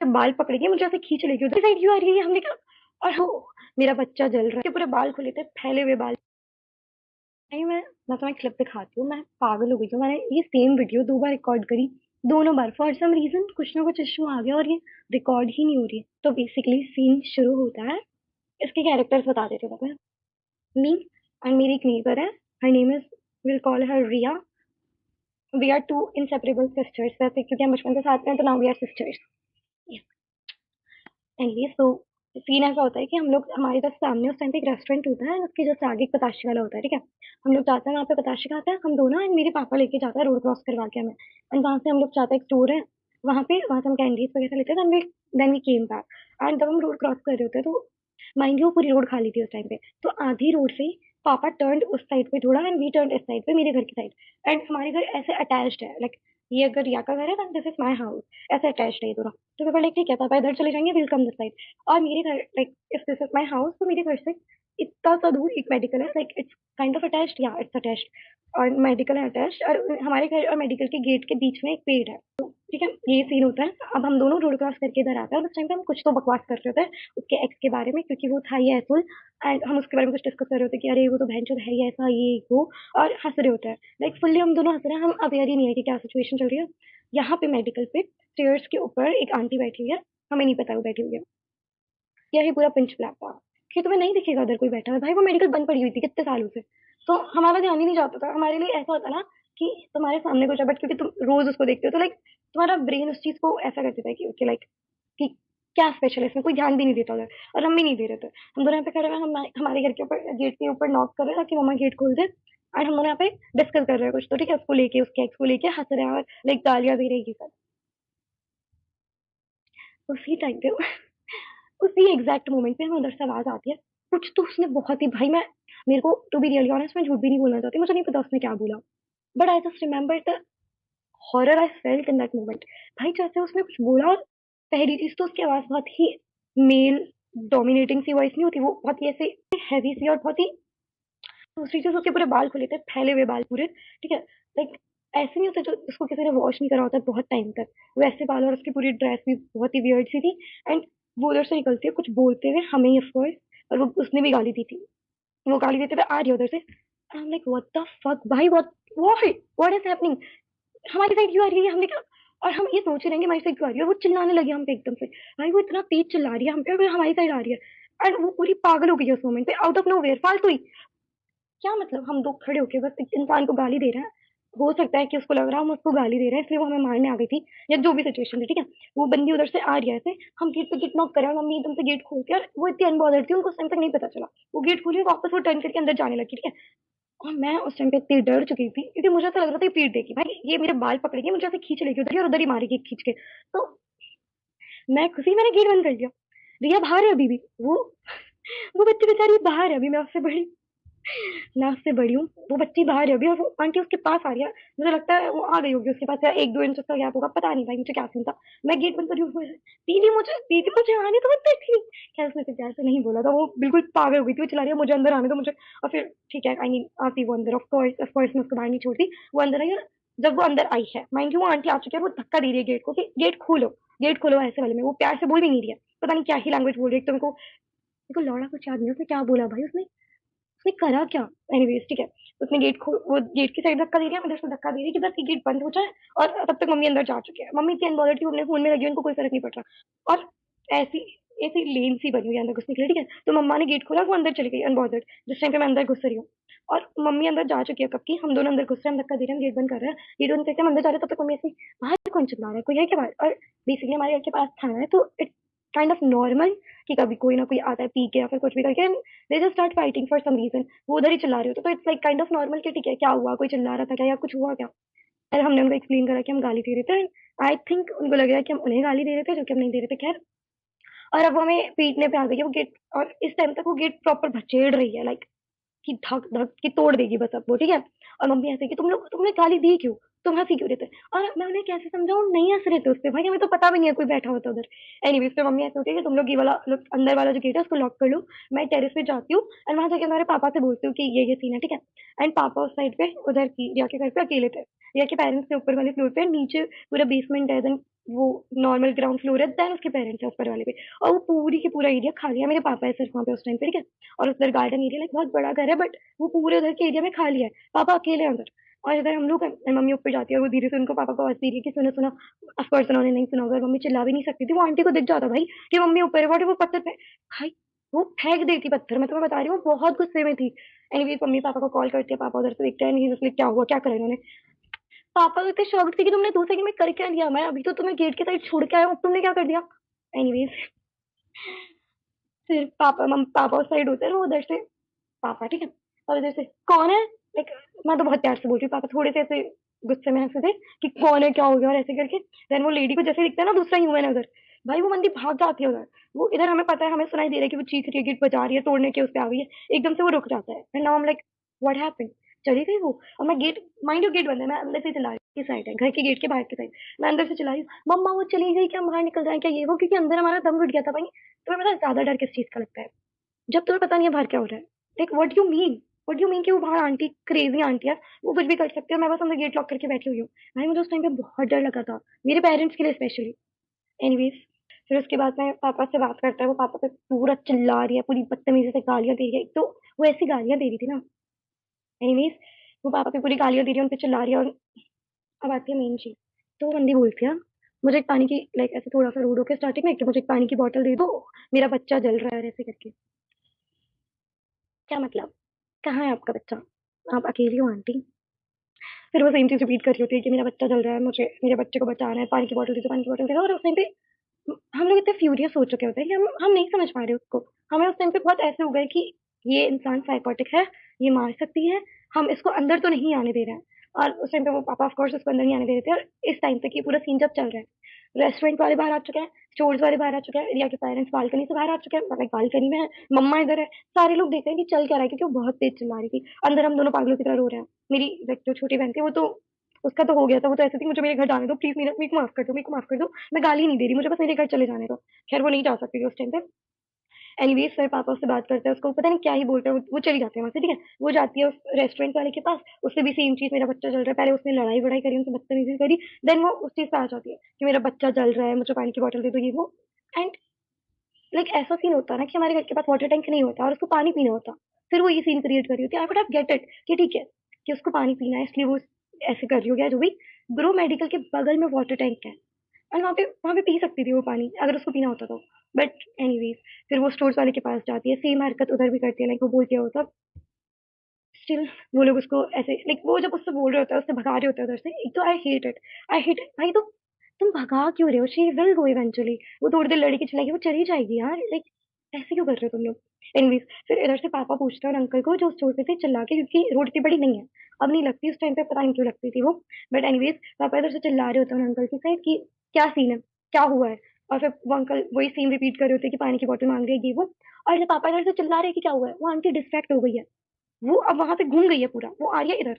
बाल पकड़ेगी, मुझे ऐसे खींच लेगी उधर साइड, क्यों आ रही है, हमने कहा। और वो मेरा बच्चा जल रहा है, पूरे बाल खुले थे, फैले हुए बाल। नहीं, मैं तुम्हें क्लिप दिखाती हूँ, मैं पागल हो गई हूँ। मैंने ये सेम वीडियो 2 बार रिकॉर्ड करी, दोनों बार फॉर सम रीजन कुछ ना कुछ इशू आ गया और ये रिकॉर्ड ही नहीं हो रही है। तो बेसिकली सीन शुरू होता है, इसके कैरेक्टर्स बता देते हो। मी एंड मेरी एक नेबर है, her name is, will call her Riya. We are two inseparable sisters, वैसे क्योंकि हम बचपन से साथ में हैं तो now we are sisters. Anyways, तो सीन ऐसा होता है कि हम लोग, हमारे जस्ट सामने उस टाइम पे एक रेस्टोरेंट होता है, उसके जस्ट आगे एक पताशे वाला होता है, ठीक है। हम लोग जाते हैं वहाँ पे, पताशे खाते हैं हम दोनों, एंड मेरे पापा लेके जाता है रोड क्रॉस करवा के हमें। एंड वहाँ से हम लोग जाते हैं, एक स्टोर है वहाँ से हम कैंडीज वगैरह लेते हैं, then we came back. And जब हम रोड क्रॉस कर रहे होते हैं तो माइंड यू पूरी रोड खाली थी उस टाइम पे, तो आधी रोड से पापा टर्न उस साइड पे थोड़ा, एंड वी टर्न इस साइड पे, मेरे घर की साइड। एंड हमारे घर ऐसे अटैच्ड है, लाइक ये अगर रिया का घर है, then this is my house, ऐसे अटैच्ड है ये दोनों। तो पापा लाइक ठीक है, पापा इधर चले जाएंगे, विल कम दिस साइड। और मेरे घर, like if this is my house, तो मेरे घर से इतना सा दूर एक मेडिकल है, like it's kind of attached, या इट्स अटैच्ड, और मेडिकल है अटैच्ड, और हमारे घर और मेडिकल के गेट के बीच में एक पेड़ है। ठीक है, ये सीन होता है। अब हम दोनों रोड क्रॉस करके इधर आते हैं, और उस टाइम पे हम कुछ तो बकवास कर रहे होते हैं उसके एक्स के बारे में, क्योंकि वो था ये एसुल। एंड हम उसके बारे में कुछ डिस्कस कर रहे होते हैं कि अरे वो तो बहनचोद है ही ऐसा, ये वो, और हंस रहे होते हैं। लाइक फुल्ली हम दोनों हंस रहे हैं, हम अवेयर ही नहीं है कि क्या सिचुएशन चल रही है। यहाँ पे मेडिकल पे स्टेयर्स के ऊपर एक आंटी बैठी हुई है, हमें नहीं पता वो बैठी हुई है। यही पूरा पिंच ब्लैक था कि तुम्हें नहीं दिखेगा अगर कोई बैठा है, भाई वो मेडिकल बंद पड़ी हुई थी कितने सालों से। तो हमारा ध्यान ही नहीं जाता था, हमारे लिए ऐसा होता ना कि तुम्हारे सामने कुछ है, बट क्योंकि तुम रोज उसको देखते हो तो लाइक तुम्हारा ब्रेन उस चीज को ऐसा कर देता है कि ओके, लाइक कि क्या स्पेशल है इसमें, कोई ध्यान भी नहीं देता उधर। और हम भी नहीं दे रहे थे, हम दोनों यहाँ पे खड़े हुए, हम हमारे घर के ऊपर, गेट के ऊपर नॉक कर रहे हैं ताकि मम्मा गेट खोल दे। और हम दोनों यहाँ पे डिस्कस कर रहे हैं कुछ तो, ठीक है, उसको लेके, उसके एक्स को लेके हंस रहे हैं और लाइक गालियां दे रही है। उसी टाइम पे उसी एग्जैक्ट मोमेंट पे हमें उधर से आवाज आती है, कुछ तो उसने बहुत ही, भाई मैं, मेरे को टू बी रियली ऑनेस्ट, मैं झूठ भी नहीं बोलना चाहती, मुझे नहीं पता उसने क्या बोला, but I just remember the horror I felt in that moment. भाई जैसे उसने कुछ बोला, और पहली चीज तो उसकी आवाज बहुत ही मेल डोमिनेटिंग सी वॉइस नहीं होती, वो बहुत ही ऐसे हैवी सी, और बहुत ही, दूसरी चीज उसके पूरे बाल खुले थे, फैले हुए बाल पूरे, ठीक है। लाइक ऐसे नहीं होता जो उसको किसी ने वॉश नहीं करा होता बहुत टाइम तक, वैसे बाल, और उसकी पूरी ड्रेस भी बहुत ही वियर्ड सी थी। एंड वो उधर से निकलती है कुछ बोलते हुए हमें ही, ऑफ कोर्स, और वो उसने भी गाली दी थी, वो गाली देते हुए आ रही है उधर से। I am like what the fuck भाई, व्हाट इज हैपनिंग, हमारी साइड क्यों आ रही है, हमने कहा। और हम ये सोच रहे हैं कि हमारी साइड क्यों आ रही है, वो चिल्लाने लगे हम पे एकदम से। भाई वो इतना तेज चिल्ला रही है हम पे, और हमारी साइड आ रही है। एंड वो पूरी पागल हो गई है उस मोमेंट पे, आउट ऑफ नो वेयर, फालतू ही। क्या मतलब, हम दो खड़े होके बस एक इंसान को गाली दे रहे हैं, हो सकता है कि उसको लग रहा है हम उसको गाली दे रहे हैं इसलिए वो हमें मारने आ गई थी, या जो भी सिचुएशन थी, ठीक है। वो बंदी उधर से आ रही है ऐसे, हम गेट पे गेट नॉक कर रहे हैं, मम्मी एकदम से गेट खोलती है, और वो इतनी अनबॉदर्ड थी, उनको उस टाइम तक नहीं पता चला, वो गेट खोली, वापस वो टर्न करके अंदर जाने लगी, ठीक है। और मैं उस टाइम पे इतनी डर चुकी थी, क्योंकि मुझे ऐसा लग रहा था ये पीट देगी, भाई ये मेरे बाल पकड़ेगी, मुझे ऐसे खींच लेगी उधर ही, और उधर ही मारेगी खींच के। तो मैं खुशी, मैंने गेट बंद कर दिया। रिया बाहर है अभी भी, वो बच्ची बेचारी बाहर है अभी, मैं उससे बड़ी हूँ, वो बच्ची बाहर है अभी, और वो आंटी उसके पास आ रही है। मुझे लगता है वो आ गई होगी उसके पास, या 1-2 इंच का गैप होगा, पता नहीं भाई मुझे क्या सीन था। मैं गेट बंद कर रही हूँ, दीदी मुझे आने तो, मत देखी। क्या उसने फिर प्यार से नहीं बोला था, वो बिल्कुल पागल हो गई थी, वो चिल्ला रही है मुझे अंदर आने दो मुझे। और फिर ठीक है, आई मीन आती वो अंदर, ऑफ कोर्स मैं उसको बाहर नहीं छोड़ती, वो अंदर आई। और जब वो अंदर आई है, माइंड यू वो आंटी आ चुकी है, वो धक्का दे रही है गेट को कि गेट खोलो ऐसे वाले में, वो प्यार से बोल भी नहीं रही है, पता नहीं क्या ही लैंग्वेज बोल रही है, तो मेरे को लौड़ा कुछ याद नहीं उसने क्या बोला भाई, उसने उसने करा क्या। एनीवेज ठीक है, उसने वो गेट की साइड धक्का दे दिया, मैं इधर से धक्का दे रही कि बस ये गेट बंद हो जाए। और तब तक मम्मी अंदर जा चुकी है, मम्मी इतनी अनबॉदर्ड थी, वो अपने फोन में लगी हुई, उनको कोई फर्क नहीं पड़ रहा। और ऐसी ऐसी लेन सी बनी हुई है अंदर घुसने के लिए, ठीक है। तो मम्मा ने गेट खोला, वो अंदर चली गई अनबॉदर्ड, जिस टाइम पे मैं अंदर घुस रही हूँ। और मम्मी अंदर जा चुकी है कब की, हम दोनों अंदर घुस रहे हैं, हम धक्का दे रहे हैं, गेट बंद कर रहे हैं, गेट बंद करके हम अंदर जा रहे हैं, तब तक मम्मी ऐसी, बाहर कौन चिल्ला रहा है, कोई है क्या बाहर। और बेसिकली हमारे घर के पास थाना है, तो इट काइंड ऑफ नॉर्मल कि कभी कोई ना कोई आता है पी के या फिर कुछ भी करके, they just start fighting for some reason. वो उधर ही चिल्ला रहे होते, तो it's like kind of normal कि ठीक है, क्या हुआ, कोई चिल्ला रहा था क्या, या कुछ हुआ क्या। और हमने उनको एक्सप्लेन करा कि हम गाली दे रहे थे, आई थिंक उनको लग रहा है कि हम उन्हें गाली दे रहे थे, जो कि हम नहीं दे रहे थे, खैर। और अब वो हमें पीटने पे आ गई है वो गेट, और इस टाइम तक वो गेट प्रॉपर भचेड़ रही है, लाइक कि धक धक की तोड़ देगी बस अब वो, ठीक है। और मम्मी ऐसे कि तुमने गाली दी क्यों, तुम हंसी क्यों रहे थे। और मैं उन्हें कैसे समझाऊं, नहीं हंस रहे थे उस पे, भाई हमें तो पता भी नहीं है कोई बैठा होता उधर। एनीवेज फिर मम्मी ऐसे होती है कि तुम लोग ये वाला अंदर वाला जो गेट है उसको लॉक कर लो, मैं टेरेस पे जाती हूँ, एंड वहां जाके हमारे पापा से बोलती हूँ कि ये सीन है, ठीक है। एंड पापा उस साइड पे उधर की रिया के घर पे अकेले थे, रिया के पेरेंट्स थे ऊपर वाले फ्लोर पे, नीचे पूरा बेसमेंट है, देन वो नॉर्मल ग्राउंड फ्लोर है, देन उसके पेरेंट्स है ऊपर वाले पे। और वो पूरी की पूरा एरिया खाली है, मेरे पापा है सिर्फ वहाँ पे उस टाइम पे, ठीक है। और उधर गार्डन एरिया, लाइक बहुत बड़ा घर है, बट वो पूरे उधर के एरिया में खाली है, पापा अकेले हैं उधर। और इधर हम लोग हैं, मेरी मम्मी ऊपर जाती है और वो धीरे से उनको पापा को आवाज दे रही है कि सुनो सुनो। ऑफकोर्स उन्होंने नहीं सुना होगा, मम्मी चिल्ला भी नहीं सकती थी, वो आंटी को दिख जाता भाई कि मम्मी ऊपर है, वो पत्थर पे भाई, वो फेंक देती पत्थर, मैं तुम्हें बता रही हूँ, वो बहुत गुस्से में थी। एनीवेज मम्मी पापा को कॉल करती है, पापा उधर से देखते हैं, नहीं क्या हुआ, क्या करा इन्होंने। पापा तो इतने शॉक्ड थे कि तुमने दूसरे में कर क्या दिया, मैं अभी तो तुम्हें गेट के साइड छोड़ के आया हूँ, तुमने क्या कर दिया। एनीवेज फिर पापा उस साइड होते हैं, वो उधर से पापा, ठीक है। और इधर से कौन है, लाइक मैं तो बहुत प्यार से बोल रही हूँ, पापा थोड़े से ऐसे गुस्से में हंसे थे कि कौन है, क्या हो गया, और ऐसे करके देन वो लेडी को जैसे दिखता है ना दूसरा ह्यूमन है उधर, भाई वो बंदी भाग जाती है उधर। वो इधर हमें पता है, हमें सुनाई दे रहा है कि वो चीख रही है, गेट बजा रही है, तोड़ने के उस पे आ गई है, एकदम से वो रुक जाता है, and now I am like what happened. चली गई वो। और मैं गेट, माइंड यू गेट बंद है, मैं अंदर से चला रही की साइड है, घर के गेट के बाहर की साइड, मैं अंदर से चला रही हूँ, मम्मा वो चली गई क्या, हम बाहर निकल जाए क्या, ये वो, क्योंकि अंदर हमारा दम घुट गया था भाई। तुम्हें पता है ज्यादा डर किस चीज का लगता है, जब तुम्हें पता नहीं है बाहर क्या हो रहा है, लाइक व्हाट यू मीन कि वो बाहर आंटी क्रेजी आंटी है, वो कुछ भी कर सकते हो, मैं बस अंदर गेट लॉक करके बैठी हुई हूँ। भाई मुझे उस टाइम पे बहुत डर लगा था, मेरे पेरेंट्स के लिए स्पेशली। एनीवेज फिर उसके बाद में पापा से बात करता है, वो पापा पे पूरा चिल्ला रही है, पूरी बदतमीजी से गालियां दे रही है, एक तो वो ऐसी गालियां दे रही थी ना। एनीवेज वो पापा पे पूरी गालियां दे रही है, उन पे चिल्ला रही है। और अब आती है मेन चीज, तो वो बंदी बोलती है मुझे एक पानी की, लाइक ऐसे थोड़ा सा रूड होकर स्टार्टिंग में, कि मुझे एक पानी की बोतल दे दो, मेरा बच्चा जल रहा है, ऐसे करके। क्या मतलब, कहाँ है आपका बच्चा, आप अकेली हो आंटी। फिर वो सेम चीज रिपीट कर रही होती है कि मेरा बच्चा जल रहा है, मुझे मेरे बच्चे को बचाना है, पानी की बोतल दे दो, पानी की बोतल दे दो। और उस टाइम पे हम लोग इतने फ्यूरियस हो चुके होते हैं कि हम नहीं समझ पा रहे उसको। हमें उस टाइम पे बहुत ऐसे हो गए कि ये इंसान साइकोटिक है, ये मार सकती है, हम इसको अंदर तो नहीं आने दे रहे हैं। और उस टाइम पे वो पापा ऑफ कोर्स उसको अंदर नहीं आने दे रहे थे। और इस टाइम तक ये पूरा सीन जब चल रहा है, रेस्टोरेंट वाले बाहर आ चुके हैं, स्टोर्स वाले बाहर आ चुके हैं, रिया के पेरेंट्स बालकनी से बाहर आ चुके हैं, मतलब बालकनी में है, मम्मा इधर है, सारे लोग देख रहे हैं कि चल क्या रहा है, क्योंकि वो बहुत तेज चिल्ला रही थी। अंदर हम दोनों पागलों की तरह रो रहे हैं। मेरी like, जो छोटी बहन थी वो तो, उसका तो हो गया था, वो तो ऐसे थी मुझे मेरे घर जाने दो प्लीज, मेरे को माफ कर दो, मेरे को माफ कर दो, मैं गाली नहीं दे रही, मुझे बस मेरे घर चले जाने दो। खैर वो नहीं जा सकती थी उस टाइम पे। एनीवेज फिर पापा उससे बात करते हैं, उसको पता नहीं क्या ही बोलते हैं, वो चली जाती है वहां से, ठीक है। वो जाती है उस रेस्टोरेंट वाले के पास, उससे भी सेम चीज, मेरा बच्चा जल रहा है, पहले उसने लड़ाई वड़ाई करी, उनसे बदतमीजी करी, देन वो उस चीज पे आ जाती है कि मेरा बच्चा जल रहा है, मुझे पानी की बोतल दे दो, ये वो। एंड लाइक ऐसा सीन होता है ना कि हमारे घर के पास वाटर टैंक नहीं होता और उसको पानी पीना होता, फिर वो ये सीन क्रिएट कर रही होती है। I would have get it कि ठीक है कि उसको पानी पीना है, इसलिए वो ऐसे कर रही हो गया जो भी। ब्रो मेडिकल के बगल में वाटर टैंक है, और वहाँ पे पी सकती थी वो पानी अगर उसको पीना होता तो। बट एनीवेज फिर वो स्टोर्स वाले के पास जाती है, सेम हरकत उधर भी करती है, लाइक वो बोलती है वो सब। स्टिल वो लोग उसको ऐसे, लाइक वो जब उससे बोल रहे होते हैं, उससे भगा रहे होते हैं उधर से, एक तो आई हेट इट भाई। तो तुम भगा क्यों रहे हो, शी विल गो इवेंचुअली, वो थोड़ी देर लड़की चलाएगी, वो चली जाएगी यार, लाइक ऐसे क्यों कर रहे हो तुम लोग। एनीवेज फिर इधर से पापा पूछते हैं और अंकल को जो स्टोर पे थे चिल्ला के, क्योंकि रोड इतनी बड़ी नहीं है, अब नहीं लगती, उस टाइम पे पता नहीं क्यों लगती थी वो। बट एनीवेज पापा इधर से चिल्ला रहे होते हैं अंकल की साइड कि क्या सीन है, क्या हुआ है। और फिर वो अंकल वही सीन रिपीट कर रहे होते हैं कि पानी की बोतल मांग रही है, ये वो। और जब पापा इधर से चिल्ला रहे हैं कि क्या हुआ है, वो आंटी डिस्ट्रैक्ट हो गई है, वो अब वहां से घूम गई है पूरा, वो आ रही है इधर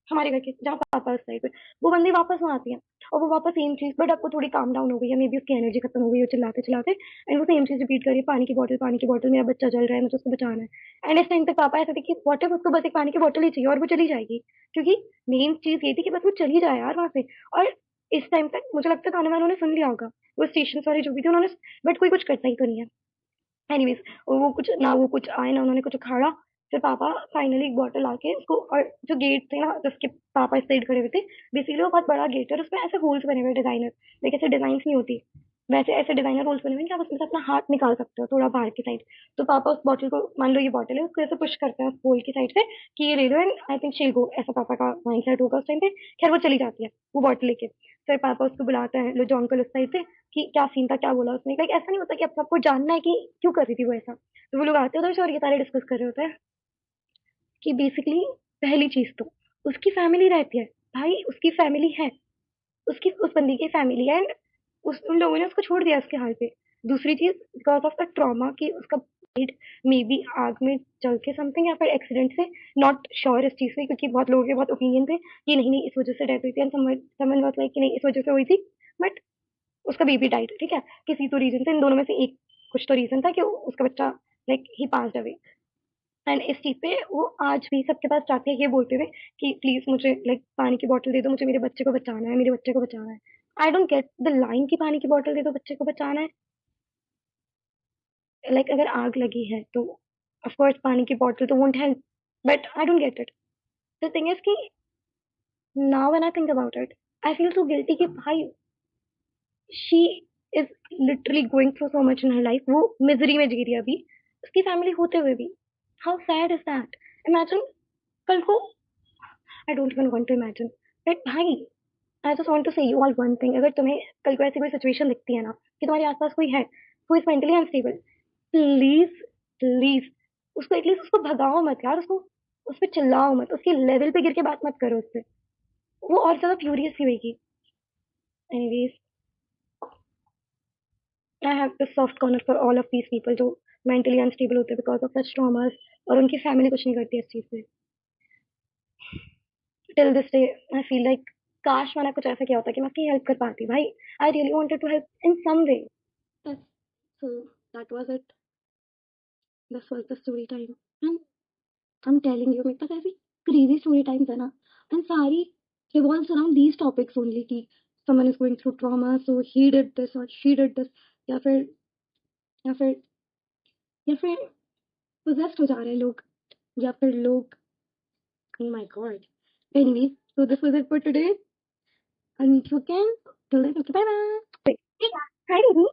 हमारे घर के जहाँ पापा उस साइड पे। वो बंदी वापस वहां आती है, और वो वापस सेम चीज, बट अब वो थोड़ी काम डाउन हो गई है, मे बी उसकी एनर्जी खत्म हो गई है चिल्लाते चिल्लाते, एंड वो सेम चीज रिपीट कर रही है, पानी की बोतल, मेरा बच्चा जल रहा है, मुझे उसको बचाना है। एंड इस टाइम पे पापा ऐसे थे कि वॉट इफ उसको बस एक पानी की बोतल ही चाहिए और वो चली जाएगी, क्योंकि मेन चीज ये थी कि बस वो चली जाए यार वहां से। और इस टाइम तक मुझे लगता है थाने वालों ने सुन लिया होगा, वो स्टेशन वाले जो भी थे उन्होंने, बट कोई कुछ करता ही तो नहीं है। एनीवेज वो कुछ आए ना, उन्होंने कुछ उखाड़ा। फिर पापा फाइनली एक बॉटल आके उसको, और जो गेट थे ना जिसके पापा इस साइड खड़े हुए थे, बेसिकली वो बहुत बड़ा गेट है और उसमें ऐसे होल्स बने हुए डिजाइनर, लाइक ऐसे डिजाइन नहीं होती वैसे, ऐसे डिजाइनर होल्स बने हुए हैं कि आप उसमें से अपना हाथ निकाल सकते हो थोड़ा बाहर की साइड। तो पापा उस बॉटल को, मान लो ये बॉटल है, उसको ऐसे पुश करते हैं उस होल की साइड से कि ये ले लो, एंड आई थिंक शील गो, ऐसा पापा का माइंड सेट होगा उस टाइम पे। खैर वो चली जाती है वो बॉटल लेके। फिर पापा उसको बुलाते हैं, लो जो अंकल उस साइड से, कि क्या सीन था, क्या बोला उसने, लाइक ऐसा नहीं होता कि अब सबको जानना है कि क्यों कर रही थी वो ऐसा। तो वो लोग आते हैं उधर से और ये सारे डिस्कस कर रहे होते हैं कि बेसिकली पहली चीज तो उसकी फैमिली रहती है, भाई उसकी फैमिली है, उसकी उस बंदी की फैमिली है, एंड उन लोगों ने उसको छोड़ दिया उसके हाल पे। दूसरी चीज, बिकॉज ऑफ द ट्रॉमा कि उसका मे बी आग में जल के समथिंग या फिर एक्सीडेंट से, नॉट श्योर इस चीज से, क्योंकि बहुत लोगों के बहुत ओपिनियन थे कि नहीं नहीं इस वजह से डेथ हुई थी, एंड समवन वाज लाइक कि नहीं इस वजह से हुई थी, बट उसका बेबी डाइट, ठीक है। किसी तो रीजन से, इन दोनों में से एक कुछ तो रीजन था कि उसका बच्चा, like he passed away. And इस चीज पे वो आज भी सबके पास जाते हैं ये बोलते हुए कि प्लीज मुझे लाइक पानी की बोतल दे दो, मुझे मेरे बच्चे को बचाना है, मेरे बच्चे को बचाना है। आई डोंट गेट द लाइन की पानी की बॉटल दे दो बच्चे को बचाना है। लाइक अगर आग लगी है तो ऑफ कोर्स पानी की बॉटल तो won't help, but I don't get it. The thing is कि now when I think about it, I feel so guilty कि भाई she is literally going through so much in her life, वो misery में जी रही है अभी, उसकी फैमिली होते हुए भी। How sad is that? Imagine कल को, I don't even want to imagine but भाई, I just want to say you all one thing, अगर तुम्हें कल को ऐसी कोई सिचुएशन दिखती है ना कि तुम्हारे आसपास कोई है who is mentally unstable, please please उसको एटलीस्ट उसको भगाओ मत यार, उसको उस पर चिल्लाओ मत, उसके लेवल पे गिर के बात मत करो उससे, वो और ज्यादा फ्यूरियस ही होगी। Anyways, I have this soft corner for all of these people जो मेंटली अनस्टेबल होते हैं बिकॉज ऑफ सच ट्रॉमास, और उनकी फैमिली कुछ नहीं करती इस चीज से। Till this day I feel like काश मैंने कुछ ऐसा किया होता कि मैं उसकी हेल्प कर पाती भाई। I really wanted to help in some way. So that was it. This was the story time. And I'm telling you, मेरे पास ऐसी crazy story times है ना, and सारी revolves around these topics only कि someone is going through trauma, so he did this or she did this, या फिर या फिर या फिर possessed हो जा रहे हैं लोग, या फिर लोग, oh my god. Anyway, so this was it for today. I'll meet you again. Till then, okay, bye bye. Hey, hi, baby.